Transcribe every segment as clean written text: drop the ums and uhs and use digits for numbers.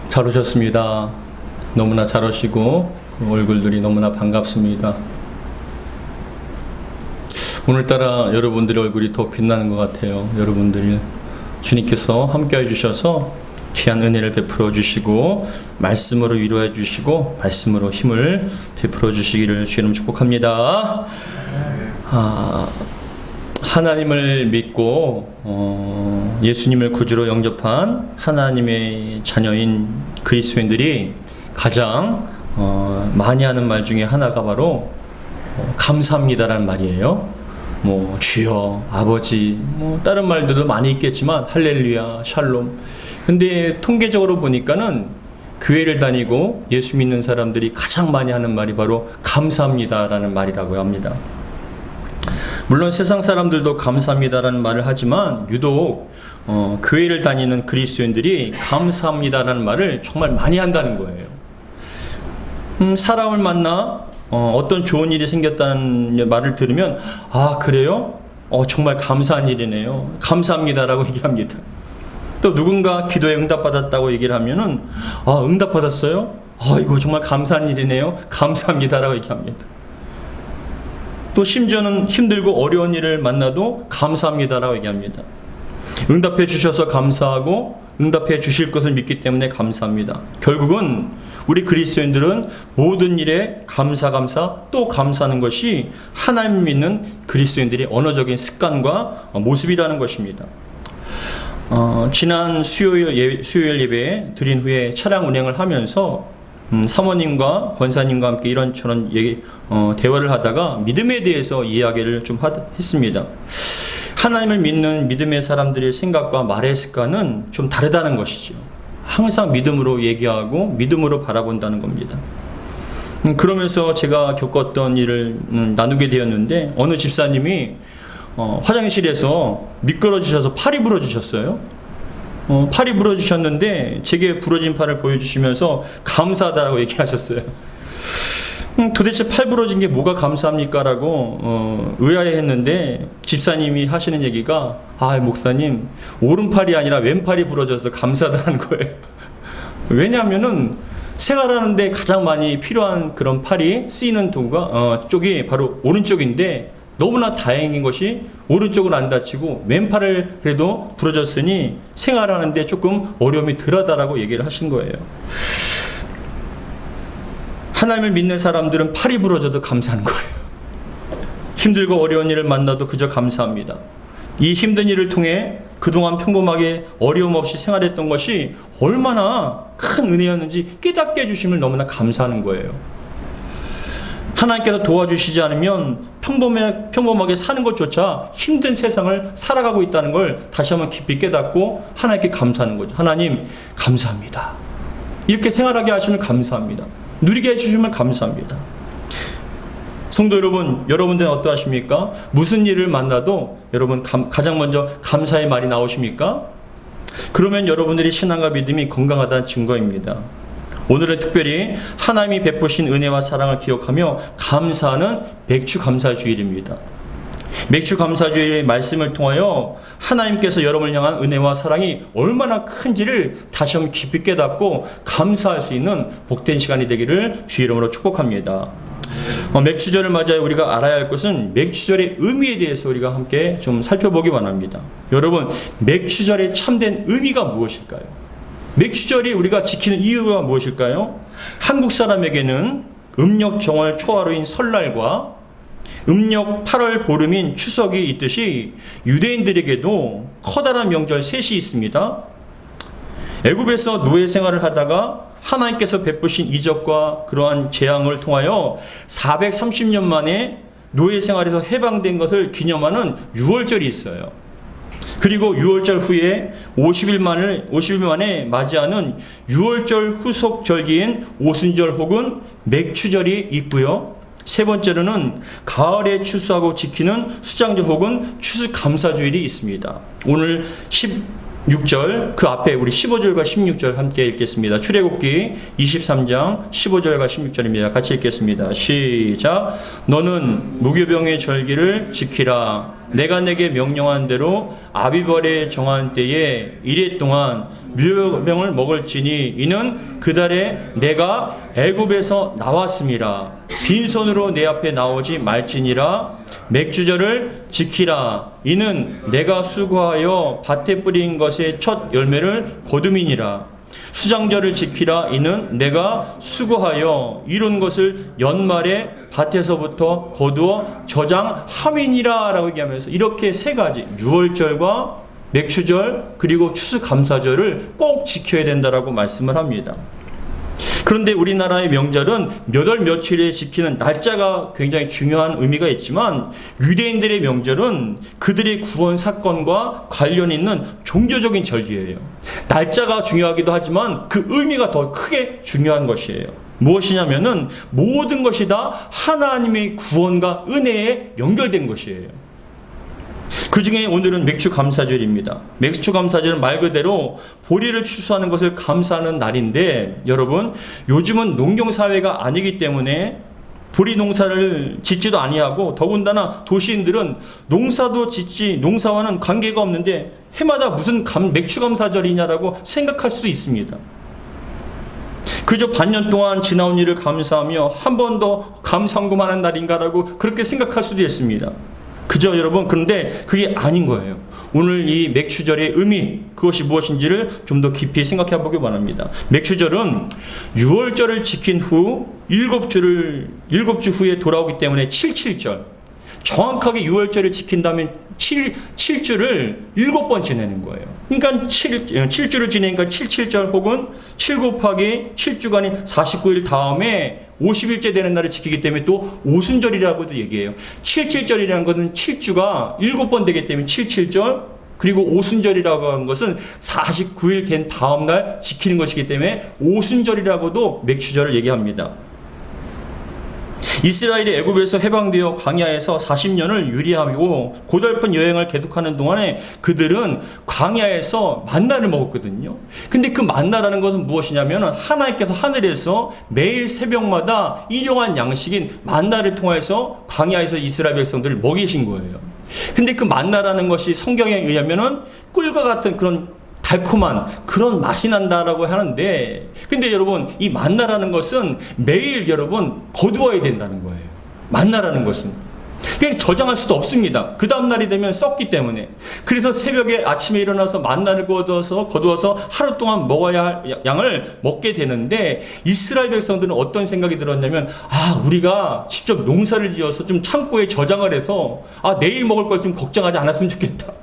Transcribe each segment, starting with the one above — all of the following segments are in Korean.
잘 오셨습니다. 너무나 잘 오시고 그 얼굴들이 너무나 반갑습니다. 오늘따라 여러분들의 얼굴이 더 빛나는 것 같아요. 여러분들이 주님께서 함께 해주셔서 귀한 은혜를 베풀어 주시고 말씀으로 위로해 주시고 말씀으로 힘을 베풀어 주시기를 주님 축복합니다. 하나님을 믿고 예수님을 구주로 영접한 하나님의 자녀인 그리스도인들이 가장 많이 하는 말 중에 하나가 바로 감사합니다라는 말이에요. 주여, 아버지, 다른 말들도 많이 있겠지만 할렐루야, 샬롬. 근데 통계적으로 보니까는 교회를 다니고 예수 믿는 사람들이 가장 많이 하는 말이 바로 감사합니다라는 말이라고 합니다. 물론 세상 사람들도 감사합니다라는 말을 하지만 유독 교회를 다니는 그리스도인들이 감사합니다라는 말을 정말 많이 한다는 거예요. 사람을 만나 어떤 좋은 일이 생겼다는 말을 들으면 그래요? 정말 감사한 일이네요. 감사합니다라고 얘기합니다. 또 누군가 기도에 응답받았다고 얘기를 하면은 응답받았어요? 이거 정말 감사한 일이네요. 감사합니다라고 얘기합니다. 또 심지어는 힘들고 어려운 일을 만나도 감사합니다라고 얘기합니다. 응답해 주셔서 감사하고 응답해 주실 것을 믿기 때문에 감사합니다. 결국은 우리 그리스도인들은 모든 일에 감사 또 감사하는 것이 하나님 믿는 그리스도인들의 언어적인 습관과 모습이라는 것입니다. 지난 수요일 예배 드린 후에 차량 운행을 하면서 사모님과 권사님과 함께 이런저런 대화를 하다가 믿음에 대해서 이야기를 좀 했습니다. 하나님을 믿는 믿음의 사람들의 생각과 말의 습관은 좀 다르다는 것이죠. 항상 믿음으로 얘기하고 믿음으로 바라본다는 겁니다. 그러면서 제가 겪었던 일을 나누게 되었는데 어느 집사님이 화장실에서 미끄러지셔서 팔이 부러지셨어요. 팔이 부러지셨는데 제게 부러진 팔을 보여주시면서 감사하다라고 얘기하셨어요. 도대체 팔 부러진 게 뭐가 감사합니까? 라고 의아해했는데 집사님이 하시는 얘기가 목사님 오른팔이 아니라 왼팔이 부러져서 감사하다는 거예요. 왜냐하면은 생활하는데 가장 많이 필요한 그런 팔이 쓰이는 도구가 쪽이 바로 오른쪽인데 너무나 다행인 것이 오른쪽은 안 다치고 왼팔을 그래도 부러졌으니 생활하는데 조금 어려움이 덜하다라고 얘기를 하신 거예요. 하나님을 믿는 사람들은 팔이 부러져도 감사하는 거예요. 힘들고 어려운 일을 만나도 그저 감사합니다. 이 힘든 일을 통해 그동안 평범하게 어려움 없이 생활했던 것이 얼마나 큰 은혜였는지 깨닫게 해주심을 너무나 감사하는 거예요. 하나님께서 도와주시지 않으면 평범하게 사는 것조차 힘든 세상을 살아가고 있다는 걸 다시 한번 깊이 깨닫고 하나님께 감사하는 거죠. 하나님 감사합니다. 이렇게 생활하게 하시면 감사합니다. 누리게 해주시면 감사합니다. 성도 여러분, 여러분들은 어떠하십니까? 무슨 일을 만나도 여러분 가장 먼저 감사의 말이 나오십니까? 그러면 여러분들이 신앙과 믿음이 건강하다는 증거입니다. 오늘은 특별히 하나님이 베푸신 은혜와 사랑을 기억하며 감사하는 맥주 감사주일입니다. 맥주 감사주일의 말씀을 통하여 하나님께서 여러분을 향한 은혜와 사랑이 얼마나 큰지를 다시 한번 깊이 깨닫고 감사할 수 있는 복된 시간이 되기를 주의 이름으로 축복합니다. 맥주절을 맞아요. 우리가 알아야 할 것은 맥주절의 의미에 대해서 우리가 함께 좀 살펴보기 원합니다. 여러분, 맥주절의 참된 의미가 무엇일까요? 맥주절이 우리가 지키는 이유가 무엇일까요? 한국 사람에게는 음력 정월 초하루인 설날과 음력 8월 보름인 추석이 있듯이 유대인들에게도 커다란 명절 셋이 있습니다. 애굽에서 노예 생활을 하다가 하나님께서 베푸신 이적과 그러한 재앙을 통하여 430년 만에 노예 생활에서 해방된 것을 기념하는 유월절이 있어요. 그리고 유월절 후에 50일 만에 맞이하는 유월절 후속 절기인 오순절 혹은 맥추절이 있고요. 세 번째로는 가을에 추수하고 지키는 수장절 혹은 추수감사주일이 있습니다. 오늘 6절, 그 앞에 우리 15절과 16절 함께 읽겠습니다. 출애굽기 23장 15절과 16절입니다. 같이 읽겠습니다. 시작. 너는 무교병의 절기를 지키라. 내가 내게 명령한 대로 아비벌에 정한 때에 이래 동안 무교병을 먹을지니 이는 그 달에 내가 애굽에서 나왔음이라. 빈손으로 내 앞에 나오지 말지니라. 맥주절을 지키라. 이는 내가 수고하여 밭에 뿌린 것의 첫 열매를 거둠이니라. 수장절을 지키라. 이는 내가 수고하여 이룬 것을 연말에 밭에서부터 거두어 저장함이니라 라고 얘기하면서 이렇게 세 가지, 유월절과 맥주절 그리고 추수감사절을 꼭 지켜야 된다라고 말씀을 합니다. 그런데 우리나라의 명절은 몇 월 며칠에 지키는 날짜가 굉장히 중요한 의미가 있지만, 유대인들의 명절은 그들의 구원 사건과 관련 있는 종교적인 절기예요. 날짜가 중요하기도 하지만 그 의미가 더 크게 중요한 것이에요. 무엇이냐면은 모든 것이 다 하나님의 구원과 은혜에 연결된 것이에요. 그 중에 오늘은 맥주감사절입니다. 맥주감사절은 말 그대로 보리를 추수하는 것을 감사하는 날인데, 여러분 요즘은 농경사회가 아니기 때문에 보리 농사를 짓지도 아니하고, 더군다나 도시인들은 농사도 짓지 농사와는 관계가 없는데 해마다 무슨 맥주감사절이냐라고 생각할 수도 있습니다. 그저 반년 동안 지나온 일을 감사하며 한 번 더 감상금하는 날인가라고 그렇게 생각할 수도 있습니다. 그죠, 여러분? 그런데 그게 아닌 거예요. 오늘 이 맥주절의 의미, 그것이 무엇인지를 좀 더 깊이 생각해 보기 바랍니다. 맥주절은 6월절을 지킨 후 7주 후에 돌아오기 때문에 7.7절. 정확하게 6월절을 지킨다면 7주를 7번 지내는 거예요. 그러니까 7주를 지내니까 7.7절 혹은 7 곱하기 7주간이 49일 다음에 50일째 되는 날을 지키기 때문에 또 오순절이라고도 얘기해요. 7.7절이라는 것은 7주가 7번 되기 때문에 7.7절, 그리고 오순절이라고 하는 것은 49일 된 다음 날 지키는 것이기 때문에 오순절이라고도 맥주절을 얘기합니다. 이스라엘이 애굽에서 해방되어 광야에서 40년을 유리하고 고달픈 여행을 계속하는 동안에 그들은 광야에서 만나를 먹었거든요. 근데 그 만나라는 것은 무엇이냐면, 하나님께서 하늘에서 매일 새벽마다 일용할 양식인 만나를 통해서 광야에서 이스라엘 백성들을 먹이신 거예요. 근데 그 만나라는 것이 성경에 의하면은 꿀과 같은 그런 달콤한 그런 맛이 난다라고 하는데, 근데 여러분 이 만나라는 것은 매일 여러분 거두어야 된다는 거예요. 만나라는 것은 그냥 저장할 수도 없습니다. 그 다음 날이 되면 썩기 때문에. 그래서 새벽에 아침에 일어나서 만나를 거두어서 하루 동안 먹어야 할 양을 먹게 되는데, 이스라엘 백성들은 어떤 생각이 들었냐면, 우리가 직접 농사를 지어서 좀 창고에 저장을 해서 내일 먹을 걸 좀 걱정하지 않았으면 좋겠다.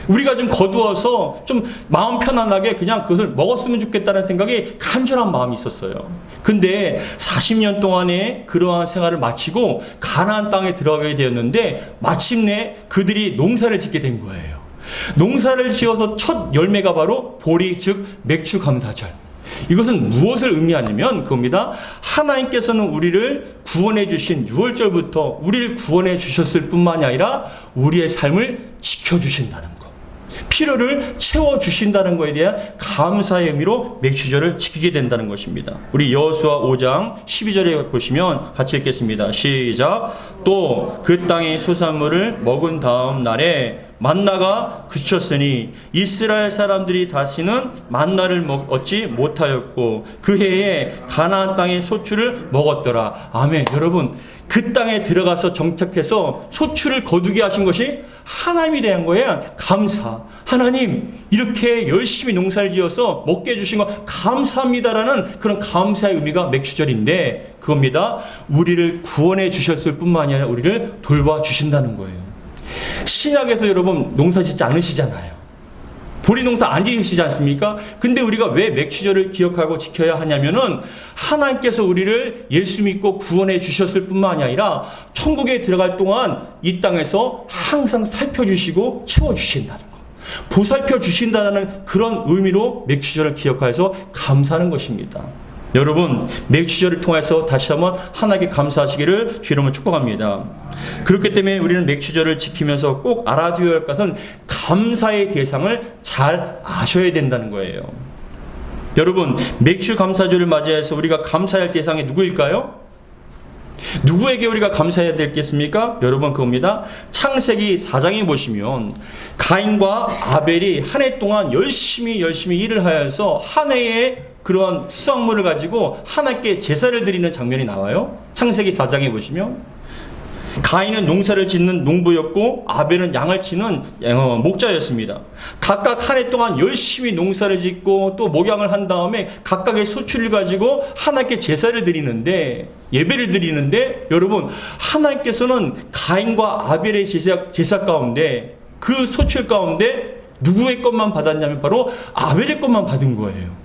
우리가 좀 거두어서 좀 마음 편안하게 그냥 그것을 먹었으면 좋겠다는 생각이 간절한 마음이 있었어요. 근데 40년 동안의 그러한 생활을 마치고 가나안 땅에 들어가게 되었는데, 마침내 그들이 농사를 짓게 된 거예요. 농사를 지어서 첫 열매가 바로 보리, 즉 맥주 감사절. 이것은 무엇을 의미하냐면 그겁니다. 하나님께서는 우리를 구원해 주신 6월절부터 우리를 구원해 주셨을 뿐만이 아니라 우리의 삶을 지켜주신다는 것, 필요를 채워주신다는 것에 대한 감사의 의미로 맥주절을 지키게 된다는 것입니다. 우리 여호수아 5장 12절에 보시면 같이 읽겠습니다. 시작. 또 그 땅의 소산물을 먹은 다음 날에 만나가 그쳤으니 이스라엘 사람들이 다시는 만나를 얻지 못하였고 그 해에 가나안 땅의 소출을 먹었더라. 아멘. 여러분, 그 땅에 들어가서 정착해서 소출을 거두게 하신 것이 하나님이 대한 거예요. 감사. 하나님, 이렇게 열심히 농사를 지어서 먹게 해주신 거 감사합니다라는 그런 감사의 의미가 맥주절인데, 그겁니다. 우리를 구원해 주셨을 뿐만 아니라 우리를 돌봐주신다는 거예요. 신약에서 여러분 농사 짓지 않으시잖아요. 보리 농사 안 지으시지 않습니까? 근데 우리가 왜 맥주절을 기억하고 지켜야 하냐면은, 하나님께서 우리를 예수 믿고 구원해 주셨을 뿐만이 아니라 천국에 들어갈 동안 이 땅에서 항상 살펴주시고 채워주신다는 거, 보살펴 주신다는 그런 의미로 맥주절을 기억해서 감사하는 것입니다. 여러분, 맥주절을 통해서 다시 한번 하나님께 감사하시기를 주의 이름으로 축복합니다. 그렇기 때문에 우리는 맥주절을 지키면서 꼭 알아두어야 할 것은 감사의 대상을 잘 아셔야 된다는 거예요. 여러분, 맥주 감사주를 맞이해서 우리가 감사할 대상이 누구일까요? 누구에게 우리가 감사해야 되겠습니까? 여러분, 그겁니다. 창세기 4장에 보시면 가인과 아벨이 한 해 동안 열심히 일을 하여서 한 해의 그런 수확물을 가지고 하나님께 제사를 드리는 장면이 나와요. 창세기 4장에 보시면 가인은 농사를 짓는 농부였고 아벨은 양을 치는 목자였습니다. 각각 한 해 동안 열심히 농사를 짓고 또 목양을 한 다음에 각각의 소출을 가지고 하나님께 제사를 드리는데, 예배를 드리는데, 여러분, 하나님께서는 가인과 아벨의 제사 가운데, 그 소출 가운데 누구의 것만 받았냐면 바로 아벨의 것만 받은 거예요.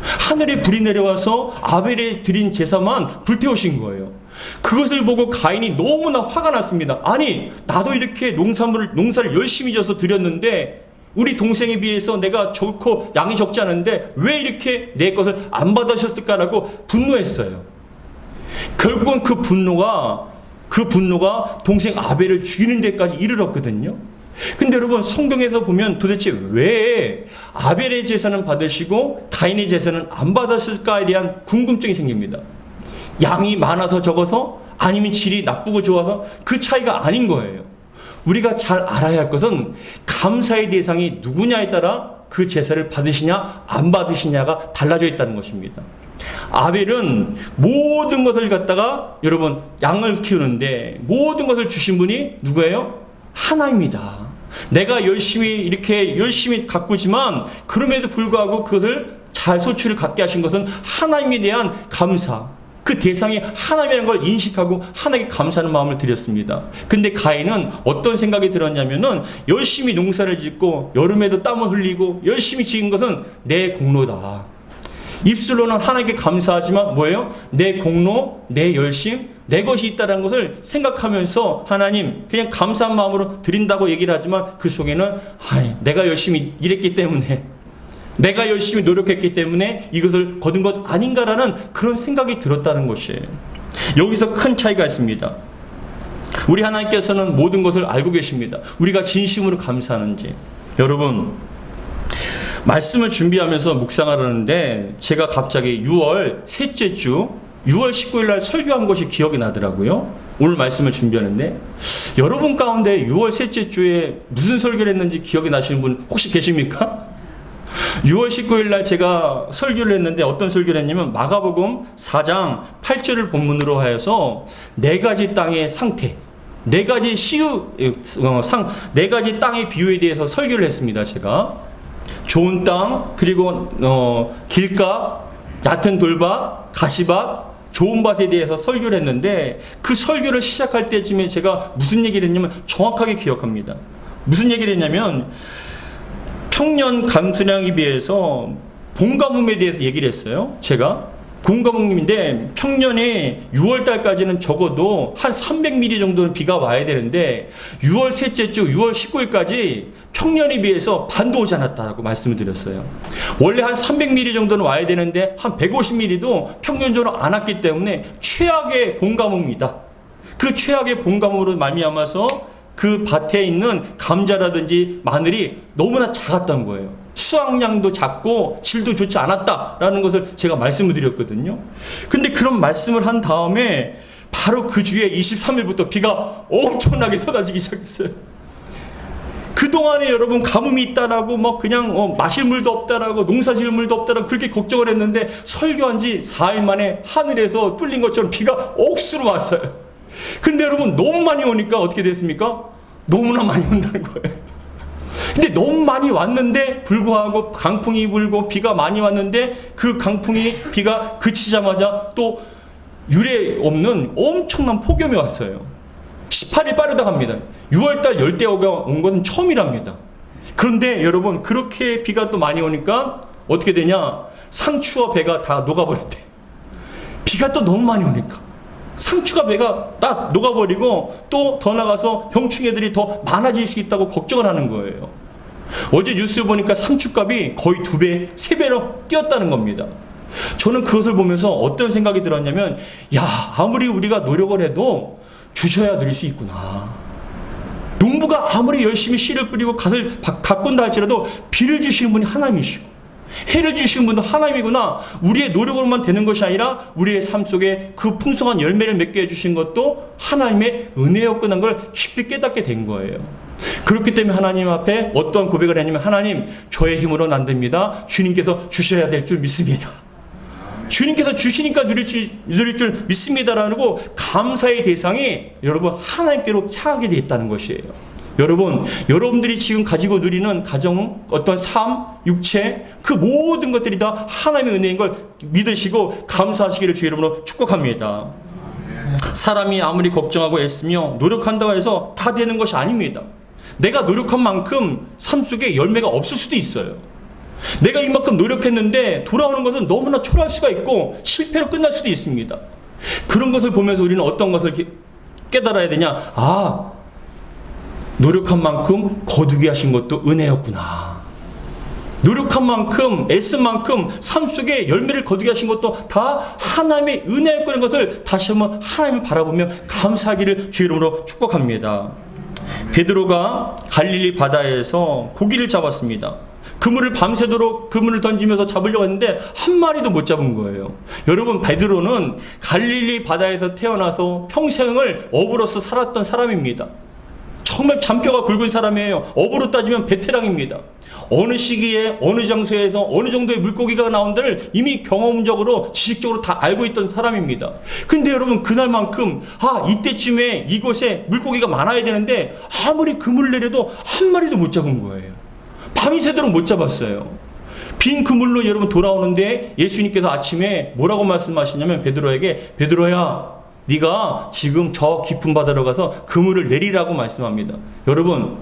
하늘에 불이 내려와서 아벨이 드린 제사만 불태우신 거예요. 그것을 보고 가인이 너무나 화가 났습니다. 아니, 나도 이렇게 농사를 열심히 져서 드렸는데 우리 동생에 비해서 내가 좋고 양이 적지 않은데 왜 이렇게 내 것을 안 받으셨을까라고 분노했어요. 결국은 그 분노가 동생 아벨을 죽이는 데까지 이르렀거든요. 근데 여러분, 성경에서 보면 도대체 왜 아벨의 제사는 받으시고 가인의 제사는 안 받았을까에 대한 궁금증이 생깁니다. 양이 많아서 적어서, 아니면 질이 나쁘고 좋아서, 그 차이가 아닌 거예요. 우리가 잘 알아야 할 것은 감사의 대상이 누구냐에 따라 그 제사를 받으시냐 안 받으시냐가 달라져 있다는 것입니다. 아벨은 모든 것을 갖다가, 여러분, 양을 키우는데 모든 것을 주신 분이 누구예요? 하나입니다. 내가 열심히 가꾸지만 그럼에도 불구하고 그것을 잘 소출을 갖게 하신 것은 하나님에 대한 감사, 그 대상이 하나님이라는 걸 인식하고 하나님께 감사하는 마음을 드렸습니다. 근데 가인은 어떤 생각이 들었냐면은, 열심히 농사를 짓고 여름에도 땀을 흘리고 열심히 지은 것은 내 공로다. 입술로는 하나님께 감사하지만 뭐예요? 내 공로, 내 열심, 내 것이 있다는 것을 생각하면서 하나님 그냥 감사한 마음으로 드린다고 얘기를 하지만 그 속에는 내가 열심히 일했기 때문에, 내가 열심히 노력했기 때문에 이것을 거둔 것 아닌가라는 그런 생각이 들었다는 것이에요. 여기서 큰 차이가 있습니다. 우리 하나님께서는 모든 것을 알고 계십니다. 우리가 진심으로 감사하는지. 여러분, 말씀을 준비하면서 묵상을 하는데 제가 갑자기 6월 셋째 주 6월 19일 날 설교한 것이 기억이 나더라고요. 오늘 말씀을 준비하는데, 여러분 가운데 6월 셋째 주에 무슨 설교를 했는지 기억이 나시는 분 혹시 계십니까? 6월 19일 날 제가 설교를 했는데 어떤 설교를 했냐면 마가복음 4장 8절을 본문으로 하여서 네 가지 땅의 상태, 네 가지 네 가지 땅의 비유에 대해서 설교를 했습니다. 제가 좋은 땅, 그리고 길가, 얕은 돌밭, 가시밭, 좋은 밭에 대해서 설교를 했는데, 그 설교를 시작할 때쯤에 제가 무슨 얘기를 했냐면 정확하게 기억합니다. 무슨 얘기를 했냐면 평년 강수량에 비해서 봄 가뭄에 대해서 얘기를 했어요. 제가 봄 가뭄인데 평년에 6월 달까지는 적어도 한 300mm 정도는 비가 와야 되는데 6월 셋째 주 6월 19일까지 평년에 비해서 반도 오지 않았다고 말씀을 드렸어요. 원래 한 300mm 정도는 와야 되는데 한 150mm도 평균적으로 안 왔기 때문에 최악의 봄 가뭄이다. 그 최악의 봄 가뭄으로 말미암아서 그 밭에 있는 감자라든지 마늘이 너무나 작았던 거예요. 수확량도 작고 질도 좋지 않았다라는 것을 제가 말씀을 드렸거든요. 근데 그런 말씀을 한 다음에 바로 그 주에 23일부터 비가 엄청나게 쏟아지기 시작했어요. 그동안에 여러분 가뭄이 있다라고 막 그냥 마실 물도 없다라고 농사 지을 물도 없다라고 그렇게 걱정을 했는데 설교한 지 4일 만에 하늘에서 뚫린 것처럼 비가 억수로 왔어요. 근데 여러분 너무 많이 오니까 어떻게 됐습니까? 너무나 많이 온다는 거예요. 근데 너무 많이 왔는데 불구하고 강풍이 불고 비가 많이 왔는데 그 비가 그치자마자 또 유례 없는 엄청난 폭염이 왔어요. 18일 빠르다 합니다. 6월달 열대어가 온 것은 처음이랍니다. 그런데 여러분 그렇게 비가 또 많이 오니까 어떻게 되냐? 상추와 배가 다 녹아버렸대. 비가 또 너무 많이 오니까 상추가 배가 다 녹아버리고 또 더 나가서 병충해들이 더 많아질 수 있다고 걱정을 하는 거예요. 어제 뉴스 보니까 상추값이 거의 2배, 3배로 뛰었다는 겁니다. 저는 그것을 보면서 어떤 생각이 들었냐면, 야, 아무리 우리가 노력을 해도 주셔야 누릴 수 있구나. 농부가 아무리 열심히 씨를 뿌리고 갓을 가꾼다 할지라도 비를 주시는 분이 하나님이시고 해를 주시는 분도 하나님이구나. 우리의 노력으로만 되는 것이 아니라 우리의 삶 속에 그 풍성한 열매를 맺게 해주신 것도 하나님의 은혜였구나 걸 깊이 깨닫게 된 거예요. 그렇기 때문에 하나님 앞에 어떠한 고백을 했냐면, 하나님, 저의 힘으로는 안 됩니다. 주님께서 주셔야 될 줄 믿습니다. 주님께서 주시니까 누릴 줄 믿습니다라고 감사의 대상이 여러분 하나님께로 향하게 되어 있다는 것이에요. 여러분들이 지금 가지고 누리는 가정, 어떤 삶, 육체, 그 모든 것들이 다 하나님의 은혜인 걸 믿으시고 감사하시기를 주의 이름으로 축복합니다. 사람이 아무리 걱정하고 애쓰며 노력한다고 해서 다 되는 것이 아닙니다. 내가 노력한 만큼 삶 속에 열매가 없을 수도 있어요. 내가 이만큼 노력했는데 돌아오는 것은 너무나 초라할 수가 있고 실패로 끝날 수도 있습니다. 그런 것을 보면서 우리는 어떤 것을 깨달아야 되냐? 노력한 만큼 거두게 하신 것도 은혜였구나. 노력한 만큼, 애쓴 만큼 삶 속에 열매를 거두게 하신 것도 다 하나님의 은혜였다는 것을 다시 한번 하나님을 바라보며 감사하기를 주의 이름으로 축복합니다. 베드로가 갈릴리 바다에서 고기를 잡았습니다. 그물을 밤새도록 그물을 던지면서 잡으려고 했는데 한 마리도 못 잡은 거예요. 여러분, 베드로는 갈릴리 바다에서 태어나서 평생을 어부로서 살았던 사람입니다. 정말 잔뼈가 굵은 사람이에요. 어부로 따지면 베테랑입니다. 어느 시기에 어느 장소에서 어느 정도의 물고기가 나온다를 이미 경험적으로 지식적으로 다 알고 있던 사람입니다. 근데 여러분, 그날만큼 이때쯤에 이곳에 물고기가 많아야 되는데 아무리 그물을 내려도 한 마리도 못 잡은 거예요. 밤이 새도록 못 잡았어요. 빈 그물로 여러분 돌아오는데 예수님께서 아침에 뭐라고 말씀하시냐면, 베드로에게, 베드로야, 네가 지금 저 깊은 바다로 가서 그물을 내리라고 말씀합니다. 여러분,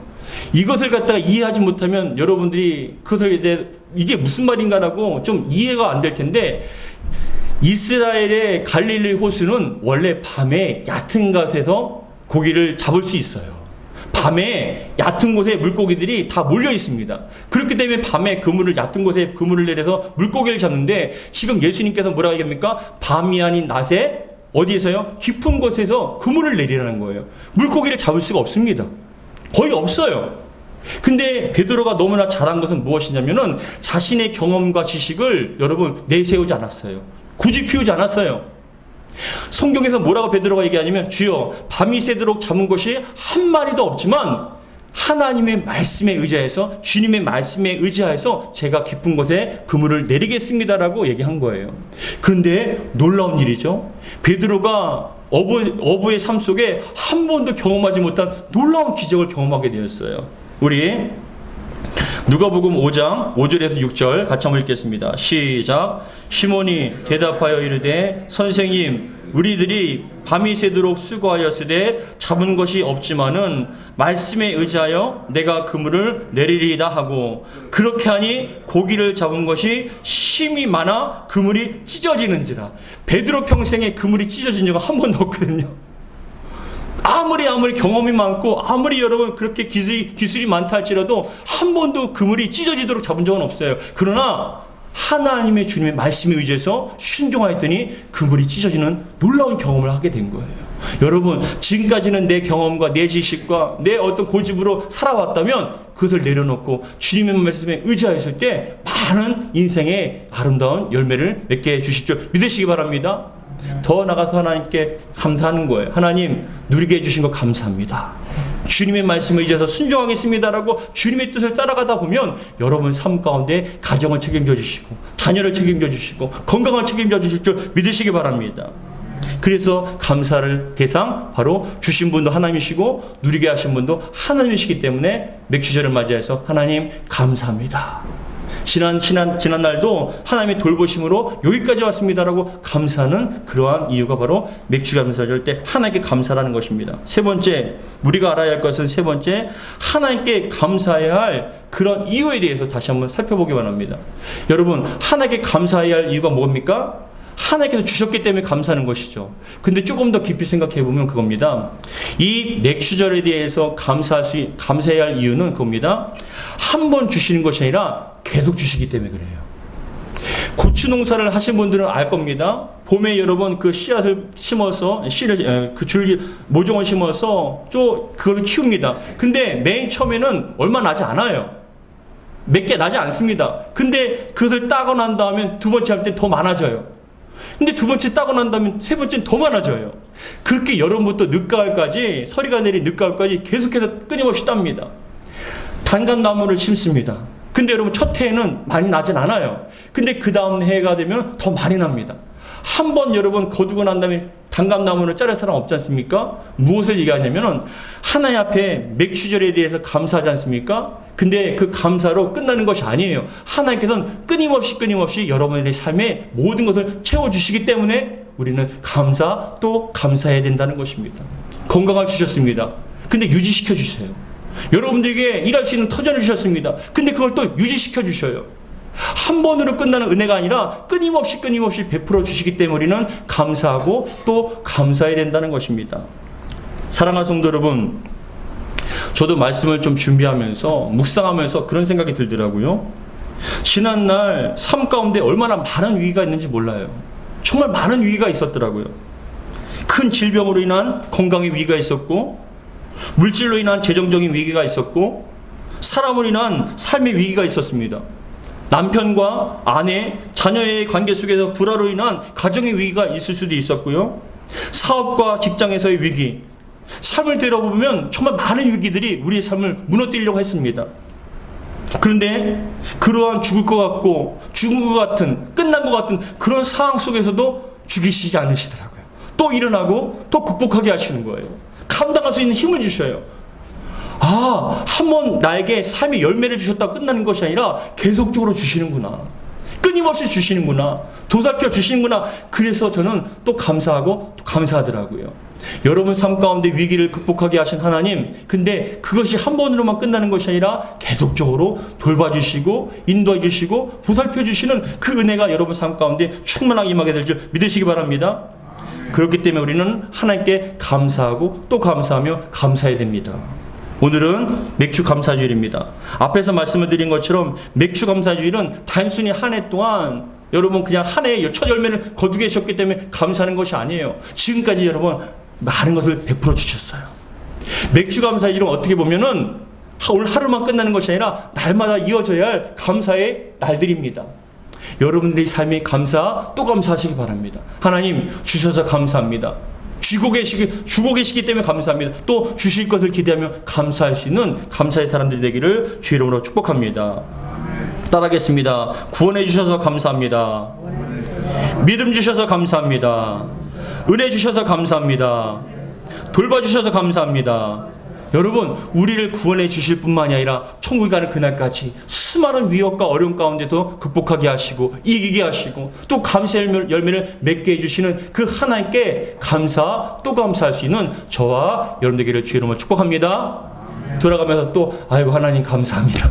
이것을 갖다가 이해하지 못하면 여러분들이 그것을 이게 무슨 말인가라고 좀 이해가 안 될 텐데, 이스라엘의 갈릴리 호수는 원래 밤에 얕은 곳에서 고기를 잡을 수 있어요. 밤에 얕은 곳에 물고기들이 다 몰려 있습니다. 그렇기 때문에 밤에 얕은 곳에 그물을 내려서 물고기를 잡는데, 지금 예수님께서 뭐라고 얘기합니까? 밤이 아닌 낮에 어디에서요? 깊은 곳에서 그물을 내리라는 거예요. 물고기를 잡을 수가 없습니다. 거의 없어요. 근데 베드로가 너무나 잘한 것은 무엇이냐면은 자신의 경험과 지식을 여러분 내세우지 않았어요. 굳이 피우지 않았어요. 성경에서 뭐라고 베드로가 얘기하냐면, 주여, 밤이 새도록 잡은 것이 한 마리도 없지만 하나님의 말씀에 의지해서, 주님의 말씀에 의지해서 제가 깊은 곳에 그물을 내리겠습니다라고 얘기한 거예요. 그런데 놀라운 일이죠. 베드로가 어부의 삶 속에 한 번도 경험하지 못한 놀라운 기적을 경험하게 되었어요. 우리 누가복음 5장 5절에서 6절 같이 한번 읽겠습니다. 시작. 시몬이 대답하여 이르되, 선생님, 우리들이 밤이 새도록 수고하였으되 잡은 것이 없지만은 말씀에 의지하여 내가 그물을 내리리이다 하고, 그렇게 하니 고기를 잡은 것이 심이 많아 그물이 찢어지는지라. 베드로 평생에 그물이 찢어진 적은 한 번도 없거든요. 아무리 경험이 많고 아무리 여러분 그렇게 기술이 많다 할지라도 한 번도 그물이 찢어지도록 잡은 적은 없어요. 그러나 하나님의 주님의 말씀에 의지해서 순종하였더니 그물이 찢어지는 놀라운 경험을 하게 된 거예요. 여러분, 지금까지는 내 경험과 내 지식과 내 어떤 고집으로 살아왔다면 그것을 내려놓고 주님의 말씀에 의지하였을 때 많은 인생의 아름다운 열매를 맺게 해주실 줄 믿으시기 바랍니다. 더 나가서 하나님께 감사하는 거예요. 하나님, 누리게 해주신 거 감사합니다. 주님의 말씀에 의지해서 순종하겠습니다라고 주님의 뜻을 따라가다 보면 여러분 삶 가운데 가정을 책임져 주시고 자녀를 책임져 주시고 건강을 책임져 주실 줄 믿으시기 바랍니다. 그래서 감사를 대상 바로 주신 분도 하나님이시고 누리게 하신 분도 하나님이시기 때문에 맥주절을 맞이해서 하나님 감사합니다. 지난 날도 하나님의 돌보심으로 여기까지 왔습니다라고 감사하는 그러한 이유가 바로 맥주절 감사절 때 하나님께 감사라는 것입니다. 세 번째, 우리가 알아야 할 것은 세 번째, 하나님께 감사해야 할 그런 이유에 대해서 다시 한번 살펴보기 바랍니다. 여러분, 하나님께 감사해야 할 이유가 뭡니까? 하나님께서 주셨기 때문에 감사하는 것이죠. 근데 조금 더 깊이 생각해 보면 그겁니다. 이 맥주절에 대해서 감사해야 할 이유는 그겁니다. 한 번 주시는 것이 아니라 계속 주시기 때문에 그래요. 부추 농사를 하신 분들은 알 겁니다. 봄에 여러분 그 씨앗을 심어서 그 줄기 모종을 심어서 그걸 키웁니다. 근데 맨 처음에는 얼마 나지 않아요. 몇 개 나지 않습니다. 근데 그것을 따고 난 다음에 두 번째 할 때 더 많아져요. 근데 두 번째 따고 난 다음에 세 번째는 더 많아져요. 그렇게 여름부터 늦가을까지, 서리가 내린 늦가을까지 계속해서 끊임없이 땁니다. 단감나무를 심습니다. 근데 여러분 첫 해에는 많이 나진 않아요. 근데 그 다음 해가 되면 더 많이 납니다. 한 번 여러분 거두고 난 다음에 단감나무를 자를 사람 없지 않습니까? 무엇을 얘기하냐면은 하나님 앞에 맥추절에 대해서 감사하지 않습니까? 근데 그 감사로 끝나는 것이 아니에요. 하나님께서는 끊임없이 여러분의 삶에 모든 것을 채워주시기 때문에 우리는 또 감사해야 된다는 것입니다. 건강을 주셨습니다. 근데 유지시켜 주세요. 여러분들에게 일할 수 있는 터전을 주셨습니다. 근데 그걸 또 유지시켜 주셔요. 한 번으로 끝나는 은혜가 아니라 끊임없이 베풀어 주시기 때문에 우리는 감사하고 또 감사해야 된다는 것입니다. 사랑하는 성도 여러분, 저도 말씀을 좀 준비하면서 묵상하면서 그런 생각이 들더라고요. 지난날 삶 가운데 얼마나 많은 위기가 있는지 몰라요. 정말 많은 위기가 있었더라고요. 큰 질병으로 인한 건강의 위기가 있었고, 물질로 인한 재정적인 위기가 있었고, 사람으로 인한 삶의 위기가 있었습니다. 남편과 아내, 자녀의 관계 속에서 불화로 인한 가정의 위기가 있을 수도 있었고요. 사업과 직장에서의 위기, 삶을 들어보면 정말 많은 위기들이 우리의 삶을 무너뜨리려고 했습니다. 그런데 그러한 죽을 것 같고 죽은 것 같은, 끝난 것 같은 그런 상황 속에서도 죽이시지 않으시더라고요. 또 일어나고 또 극복하게 하시는 거예요. 감당할 수 있는 힘을 주셔요. 한 번 나에게 삶의 열매를 주셨다고 끝나는 것이 아니라 계속적으로 주시는구나. 끊임없이 주시는구나. 도살펴 주시는구나. 그래서 저는 또 감사하고 또 감사하더라고요. 여러분 삶 가운데 위기를 극복하게 하신 하나님, 근데 그것이 한 번으로만 끝나는 것이 아니라 계속적으로 돌봐주시고 인도해주시고 보살펴주시는 그 은혜가 여러분 삶 가운데 충만하게 임하게 될 줄 믿으시기 바랍니다. 그렇기 때문에 우리는 하나님께 감사하고 또 감사하며 감사해야 됩니다. 오늘은 맥주 감사주일입니다. 앞에서 말씀을 드린 것처럼 맥주 감사주일은 단순히 한 해 동안 여러분 그냥 한 해의 첫 열매를 거두게 하셨기 때문에 감사하는 것이 아니에요. 지금까지 여러분 많은 것을 베풀어 주셨어요. 맥주 감사주일은 어떻게 보면은 오늘 하루만 끝나는 것이 아니라 날마다 이어져야 할 감사의 날들입니다. 여러분들의 삶이 또 감사하시기 바랍니다. 하나님 주셔서 감사합니다. 주고 계시기 때문에 감사합니다. 또 주실 것을 기대하며 감사할 수 있는 감사의 사람들이 되기를 주의 이름으로 축복합니다. 따라하겠습니다. 구원해 주셔서 감사합니다. 믿음 주셔서 감사합니다. 은혜 주셔서 감사합니다. 돌봐주셔서 감사합니다. 여러분, 우리를 구원해 주실 뿐만이 아니라 천국에 가는 그날까지 수많은 위협과 어려움 가운데서 극복하게 하시고 이기게 하시고 또 감사의 열매를 맺게 해주시는 그 하나님께 또 감사할 수 있는 저와 여러분 되기를 주의 이름으로 축복합니다. 돌아가면서 또 하나님 감사합니다.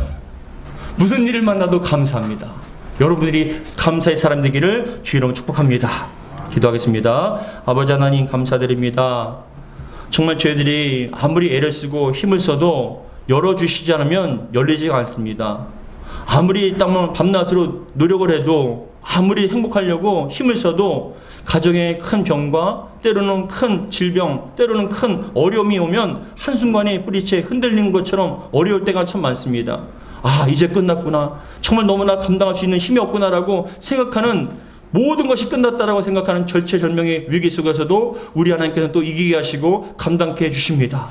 무슨 일을 만나도 감사합니다. 여러분들이 감사의 사람 되기를 주의 이름으로 축복합니다. 기도하겠습니다. 아버지 하나님 감사드립니다. 정말 저희들이 아무리 애를 쓰고 힘을 써도 열어주시지 않으면 열리지가 않습니다. 아무리 밤낮으로 노력을 해도 아무리 행복하려고 힘을 써도 가정에 큰 병과 때로는 큰 질병, 때로는 큰 어려움이 오면 한순간에 뿌리채 흔들리는 것처럼 어려울 때가 참 많습니다. 이제 끝났구나. 정말 너무나 감당할 수 있는 힘이 없구나라고 생각하는 모든 것이 끝났다라고 생각하는 절체절명의 위기 속에서도 우리 하나님께서는 또 이기게 하시고 감당케 해주십니다.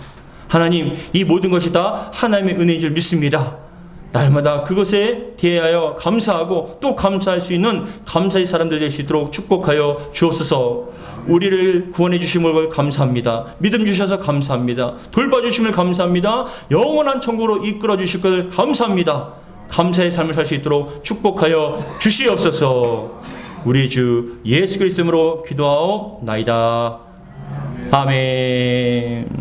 하나님, 이 모든 것이 다 하나님의 은혜인 줄 믿습니다. 날마다 그것에 대하여 감사하고 또 감사할 수 있는 감사의 사람들 될 수 있도록 축복하여 주옵소서. 우리를 구원해 주심을 감사합니다. 믿음 주셔서 감사합니다. 돌봐주심을 감사합니다. 영원한 천국으로 이끌어 주실 것을 감사합니다. 감사의 삶을 살 수 있도록 축복하여 주시옵소서. 우리 주 예수 그리스도로 기도하옵나이다. 아멘.